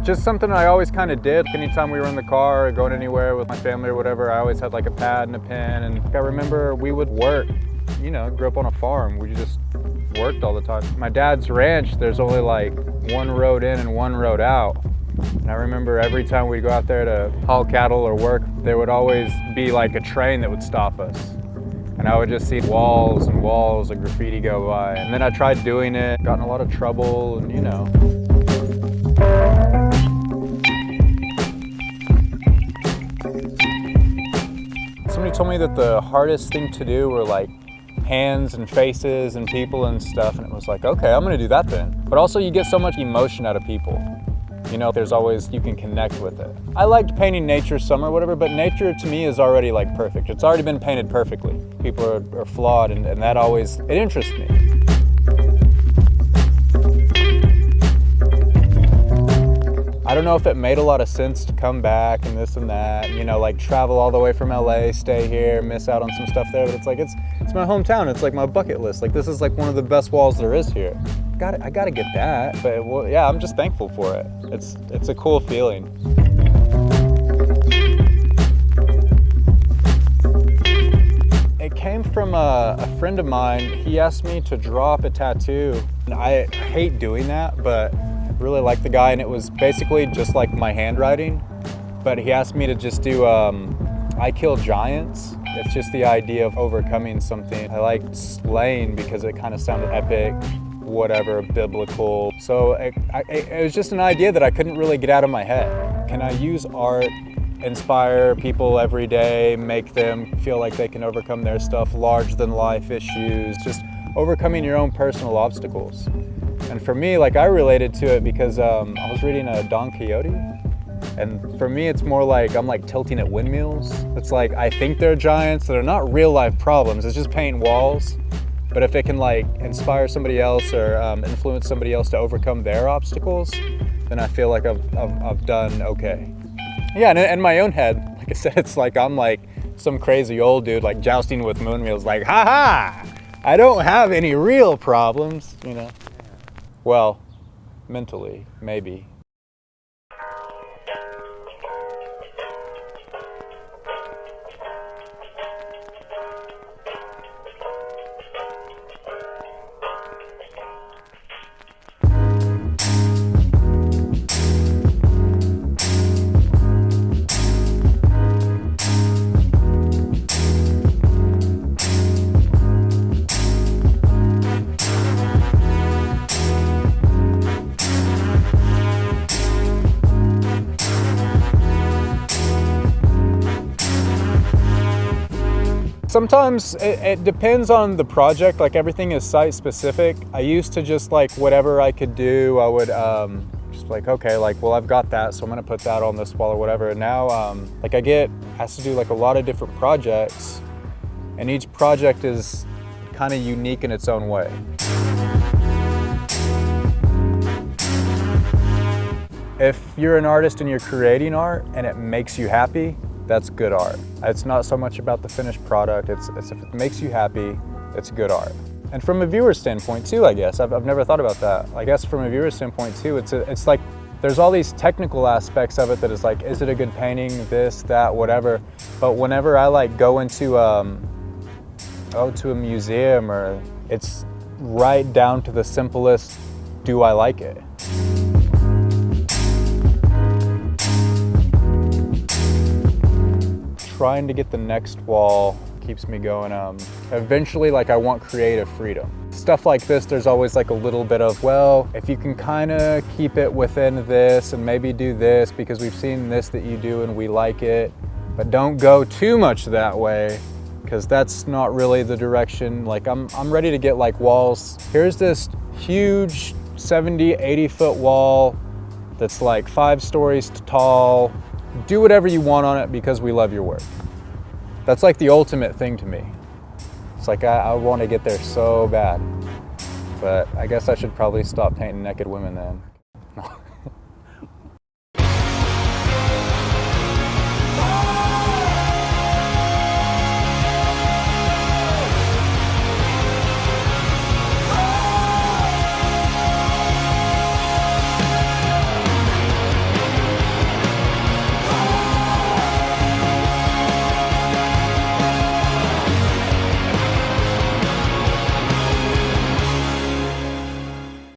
Just something I always kind of did. Anytime we were in the car or going anywhere with my family or whatever, I always had like a pad and a pen. And I remember we would work, you know, grew up on a farm. We just worked all the time. My dad's ranch, there's only like one road in and one road out. And I remember every time we'd go out there to haul cattle or work, there would always be like a train that would stop us. And I would just see walls and walls of graffiti go by. And then I tried doing it, got in a lot of trouble, and you know. Somebody told me that the hardest thing to do were like hands and faces and people and stuff, and it was like, okay, I'm gonna do that then. But also you get so much emotion out of people. You know, there's always, you can connect with it. I liked painting nature some or whatever, but nature to me is already like perfect. It's already been painted perfectly. People are flawed, and that always, it interests me. I don't know if it made a lot of sense to come back and this and that, you know, like travel all the way from LA, stay here, miss out on some stuff there, but it's like, it's my hometown, it's like my bucket list. Like this is like one of the best walls there is here. I gotta get that, but well, yeah, I'm just thankful for it. It's a cool feeling. It came from a friend of mine. He asked me to draw up a tattoo, and I hate doing that, but really like the guy, and it was basically just like my handwriting, but he asked me to just do I kill giants. It's just the idea of overcoming something. I like slaying because it kind of sounded epic, whatever, biblical. So it was just an idea that I couldn't really get out of my head. Can I use art, inspire people every day, make them feel like they can overcome their stuff, larger than life issues, just overcoming your own personal obstacles. And for me, like I related to it because I was reading Don Quixote, and for me it's more like I'm like tilting at windmills. It's like I think they're giants, they're not real life problems, it's just painting walls. But if it can like inspire somebody else or influence somebody else to overcome their obstacles, then I feel like I've done okay. Yeah, and in my own head, like I said, it's like I'm like some crazy old dude like jousting with moon wheels, like, ha ha! I don't have any real problems, you know? Well, mentally, maybe. Sometimes it depends on the project, like everything is site specific. I used to just like whatever I could do, I would just like, okay, like, well, I've got that, so I'm gonna put that on this wall or whatever. And now like I get asked to do like a lot of different projects, and each project is kind of unique in its own way. If you're an artist and you're creating art and it makes you happy, that's good art. It's not so much about the finished product, it's if it makes you happy, it's good art. And from a viewer standpoint too, I guess, I've never thought about that. I guess from a viewer standpoint too, it's like, there's all these technical aspects of it that is like, is it a good painting, this, that, whatever. But whenever I like go into to a museum, or it's right down to the simplest, do I like it? Trying to get the next wall keeps me going. Eventually, like, I want creative freedom. Stuff like this, there's always like a little bit of, well, if you can kind of keep it within this and maybe do this because we've seen this that you do and we like it, but don't go too much that way because that's not really the direction. Like I'm ready to get like walls. Here's this huge 70, 80 foot wall that's like 5 stories tall. do whatever you want on it because we love your work. That's like the ultimate thing to me. It's like I want to get there so bad. But I guess I should probably stop painting naked women then.